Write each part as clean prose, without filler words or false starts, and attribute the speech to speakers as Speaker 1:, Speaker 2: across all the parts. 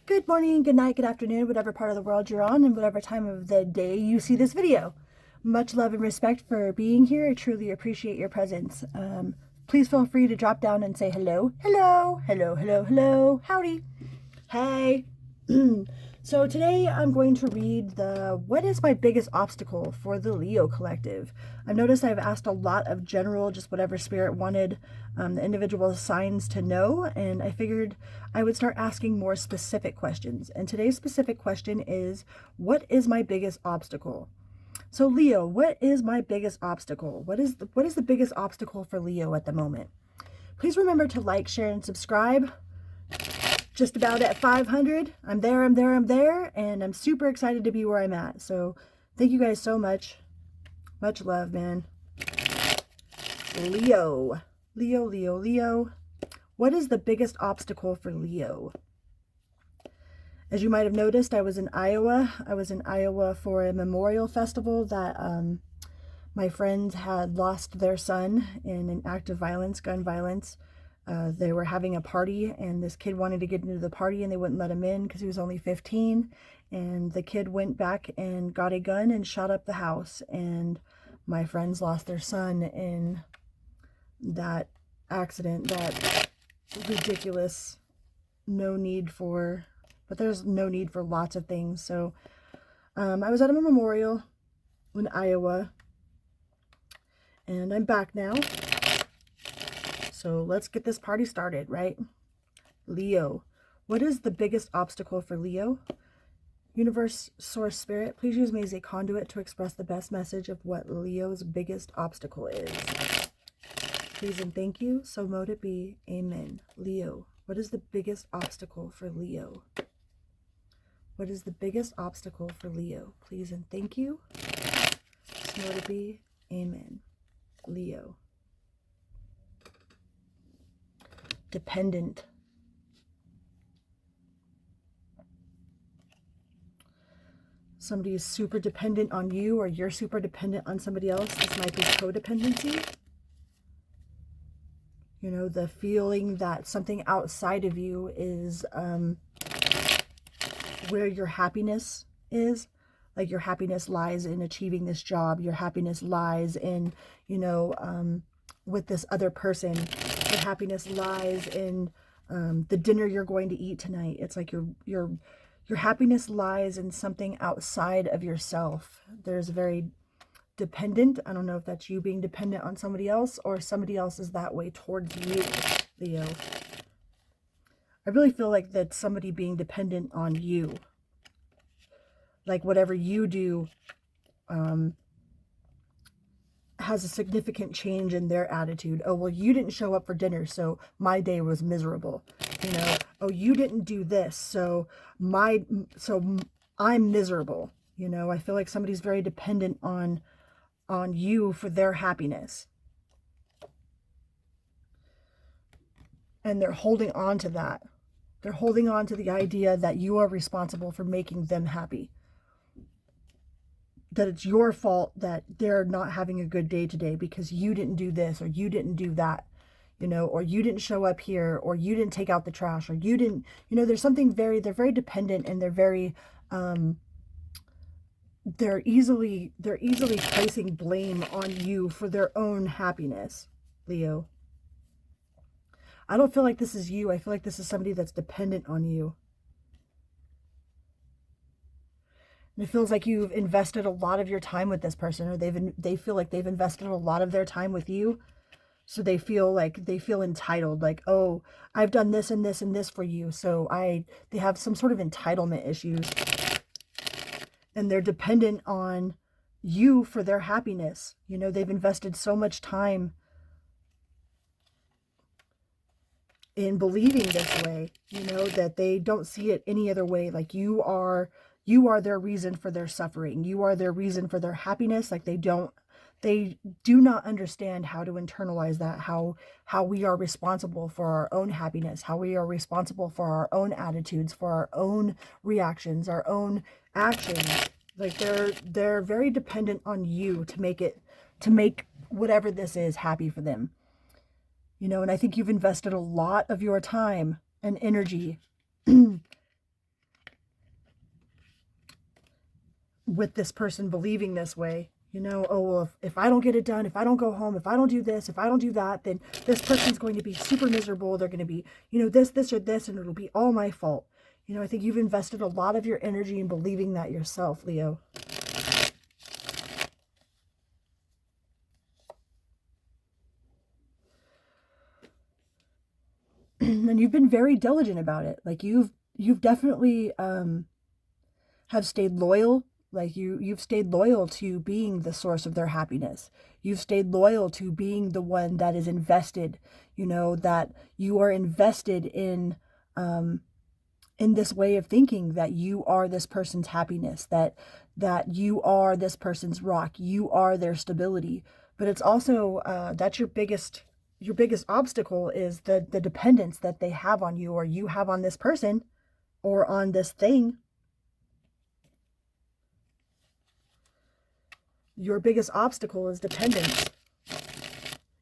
Speaker 1: Good morning, good night, good afternoon, whatever part of the world you're on and whatever time of the day you see this video. Much love and respect for being here. I truly appreciate your presence. Please feel free to drop down and say hello. Hello, hello, hello, hello, howdy. Hey. So today I'm going to read what is my biggest obstacle for the Leo collective. I've noticed I've asked a lot of general, just whatever spirit wanted the individual signs to know, and I figured I would start asking more specific questions. And today's specific question is, what is my biggest obstacle? So Leo, what is my biggest obstacle? What is the biggest obstacle for Leo at the moment? Please remember to like, share, and subscribe. Just about at 500. I'm there, and I'm super excited to be where I'm at. So thank you guys so much. Much love, man. Leo. Leo. What is the biggest obstacle for Leo? As you might have noticed, I was in Iowa. I was in Iowa for a memorial festival that my friends had lost their son in an act of violence, gun violence. They were having a party, and this kid wanted to get into the party, and they wouldn't let him in because he was only 15. And the kid went back and got a gun and shot up the house. And my friends lost their son in that accident, that ridiculous, but there's no need for lots of things. So I was at a memorial in Iowa, and I'm back now. So let's get this party started, right? Leo. What is the biggest obstacle for Leo? Universe, Source, Spirit, please use me as a conduit to express the best message of what Leo's biggest obstacle is. Please and thank you. So mote it be. Amen. Leo. What is the biggest obstacle for Leo? What is the biggest obstacle for Leo? Please and thank you. So mote it be. Amen. Leo. Dependent. Somebody is super dependent on you, or you're super dependent on somebody else. This might be codependency. You know, the feeling that something outside of you is where your happiness is. Like your happiness lies in achieving this job. Your happiness lies in, with this other person. Your happiness lies in the dinner you're going to eat tonight. It's like your happiness lies in something outside of yourself. There's very dependent. I don't know if that's you being dependent on somebody else, or somebody else is that way towards you, Leo. I really feel like that's somebody being dependent on you. Like whatever you do has a significant change in their attitude. Oh, well, you didn't show up for dinner, so my day was miserable. Oh, you didn't do this, so I'm miserable. I feel like somebody's very dependent on you for their happiness. And they're holding on to that. They're holding on to the idea that you are responsible for making them happy. That it's your fault that they're not having a good day today because you didn't do this, or you didn't do that, or you didn't show up here, or you didn't take out the trash, or you didn't, there's something they're very dependent, and they're very, they're easily placing blame on you for their own happiness, Leo. I don't feel like this is you. I feel like this is somebody that's dependent on you. And it feels like you've invested a lot of your time with this person, or they feel like they've invested a lot of their time with you. So they feel entitled, like, oh, I've done this and this and this for you. So they have some sort of entitlement issues. And they're dependent on you for their happiness. They've invested so much time in believing this way, that they don't see it any other way. Like you are their reason for their suffering. You are their reason for their happiness. Like they do not understand how to internalize that, how we are responsible for our own happiness, how we are responsible for our own attitudes, for our own reactions, our own actions. Like they're very dependent on you to make whatever this is happy for them. And I think you've invested a lot of your time and energy with this person believing this way. You know, oh, well, if I don't get it done, if I don't go home, if I don't do this, if I don't do that, then this person's going to be super miserable. They're going to be, you know, this, or this, and it'll be all my fault. You know, I think you've invested a lot of your energy in believing that yourself, Leo. And you've been very diligent about it. Like you've definitely have stayed loyal. Like you've stayed loyal to being the source of their happiness. You've stayed loyal to being the one that is invested, you know, that you are invested in this way of thinking, that you are this person's happiness, that you are this person's rock, you are their stability. But it's also that's your biggest obstacle, is the dependence that they have on you, or you have on this person, or on this thing. Your biggest obstacle is dependence.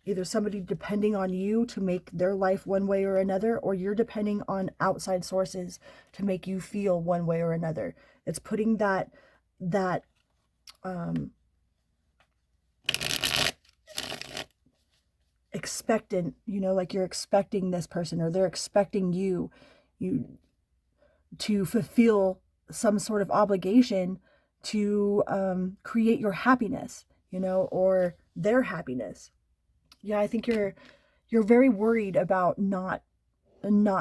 Speaker 1: Either somebody depending on you to make their life one way or another, or you're depending on outside sources to make you feel one way or another. It's putting that expectant, you know, like you're expecting this person, or they're expecting you to fulfill some sort of obligation to create your happiness, you know, or their happiness. Yeah, I think you're very worried about not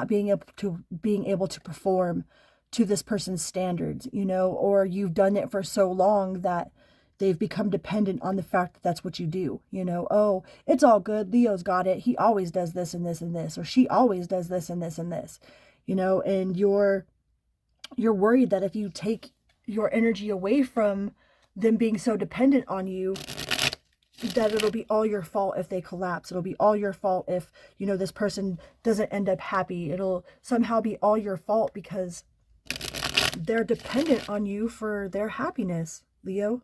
Speaker 1: being able to perform to this person's standards, you know, or you've done it for so long that they've become dependent on the fact that that's what you do. You know, oh, it's all good, Leo's got it, he always does this and this and this, or she always does this and this and this, you know. And you're worried that if you take your energy away from them being so dependent on you, that it'll be all your fault if they collapse. It'll be all your fault if, you know, this person doesn't end up happy. It'll somehow be all your fault because they're dependent on you for their happiness, Leo.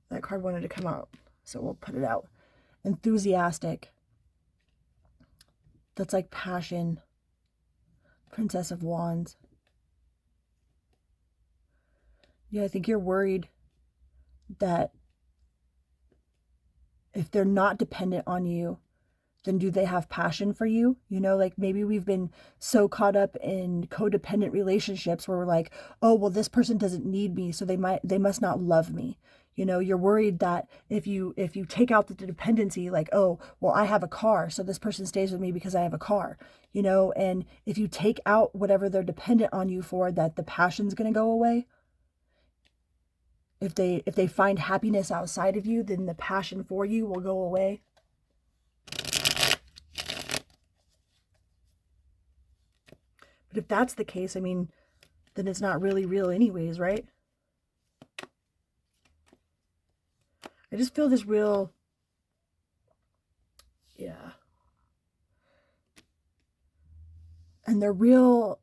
Speaker 1: That card wanted to come out, so we'll put it out. Enthusiastic. That's like passion. Princess of Wands. Yeah, I think you're worried that if they're not dependent on you, then do they have passion for you? You know, like maybe we've been so caught up in codependent relationships where we're like, oh, well, this person doesn't need me, so they must not love me. You know, you're worried that if you take out the dependency, like, oh, well, I have a car, so this person stays with me because I have a car, you know. And if you take out whatever they're dependent on you for, that the passion's going to go away. If they find happiness outside of you, then the passion for you will go away. But if that's the case, I mean, then it's not really real anyways, right? I just feel this real, yeah. And they're real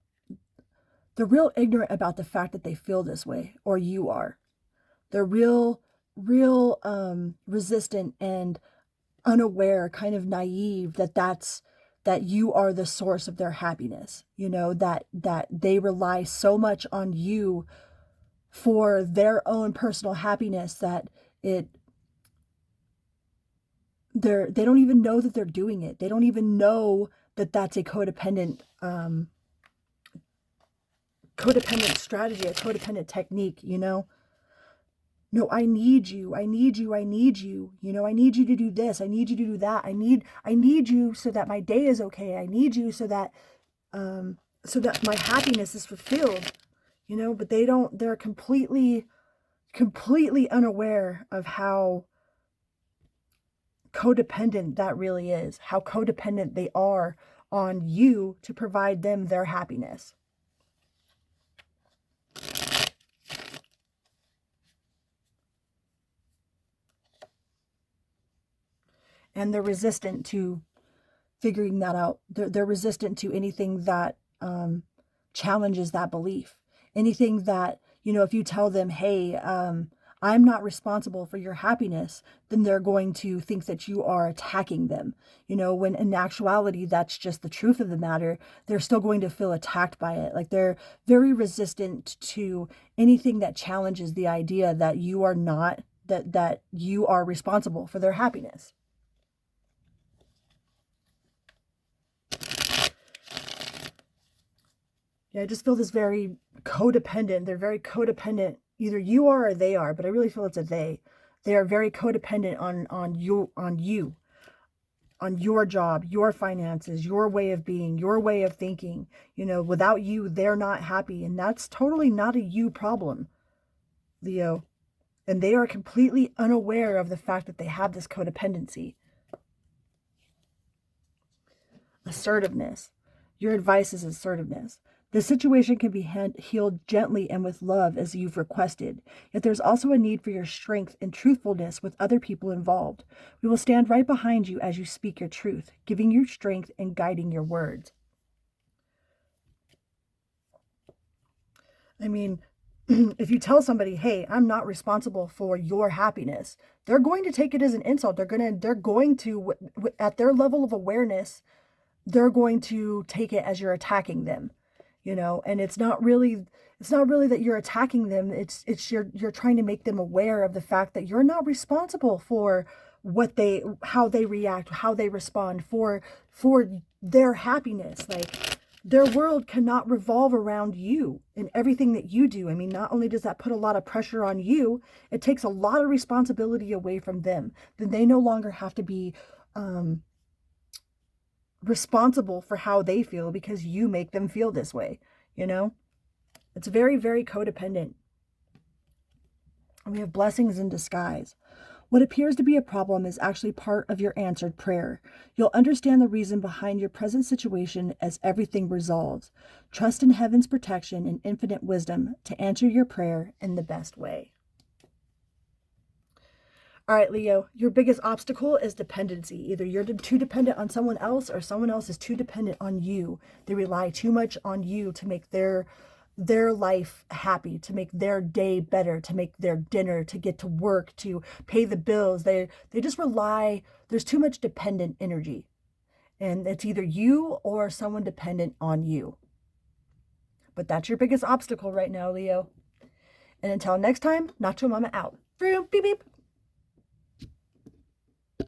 Speaker 1: ignorant about the fact that they feel this way, or you are. They're real resistant and unaware, kind of naive that you are the source of their happiness. You know, that they rely so much on you for their own personal happiness that they don't even know that they're doing it. They don't even know that that's a codependent strategy, a codependent technique, you know. No, I need you. You know, I need you to do this. I need you to do that. I need you so that my day is okay. I need you so that my happiness is fulfilled, you know. But they're completely unaware of how codependent that really is, how codependent they are on you to provide them their happiness. And they're resistant to figuring that out. They're resistant to anything that challenges that belief. Anything that, you know, if you tell them, hey, I'm not responsible for your happiness, then they're going to think that you are attacking them. When in actuality, that's just the truth of the matter. They're still going to feel attacked by it. Like, they're very resistant to anything that challenges the idea that you are not, that you are responsible for their happiness. Yeah, I just feel this very codependent. They're very codependent. Either you are or they are, but I really feel it's a they. They are very codependent on you, on your job, your finances, your way of being, your way of thinking. Without you, they're not happy. And that's totally not a you problem, Leo. And they are completely unaware of the fact that they have this codependency. Assertiveness. Your advice is assertiveness. The situation can be healed gently and with love as you've requested, yet there's also a need for your strength and truthfulness with other people involved. We will stand right behind you as you speak your truth, giving you strength and guiding your words. I mean, if you tell somebody, hey, I'm not responsible for your happiness, they're going to take it as an insult. They're going to, at their level of awareness, they're going to take it as you're attacking them. And it's not really that you're attacking them. It's you're trying to make them aware of the fact that you're not responsible for how they react, how they respond, for their happiness. Like, their world cannot revolve around you and everything that you do. I mean, not only does that put a lot of pressure on you, it takes a lot of responsibility away from them. Then they no longer have to be responsible for how they feel because you make them feel this way. It's very, very codependent. We have blessings in disguise. What appears to be a problem is actually part of your answered prayer. You'll understand the reason behind your present situation as everything resolves. Trust in heaven's protection and infinite wisdom to answer your prayer in the best way. All right, Leo, your biggest obstacle is dependency. Either you're too dependent on someone else or someone else is too dependent on you. They rely too much on you to make their life happy, to make their day better, to make their dinner, to get to work, to pay the bills. They just rely. There's too much dependent energy. And it's either you or someone dependent on you. But that's your biggest obstacle right now, Leo. And until next time, Nacho Mama out. Beep, beep.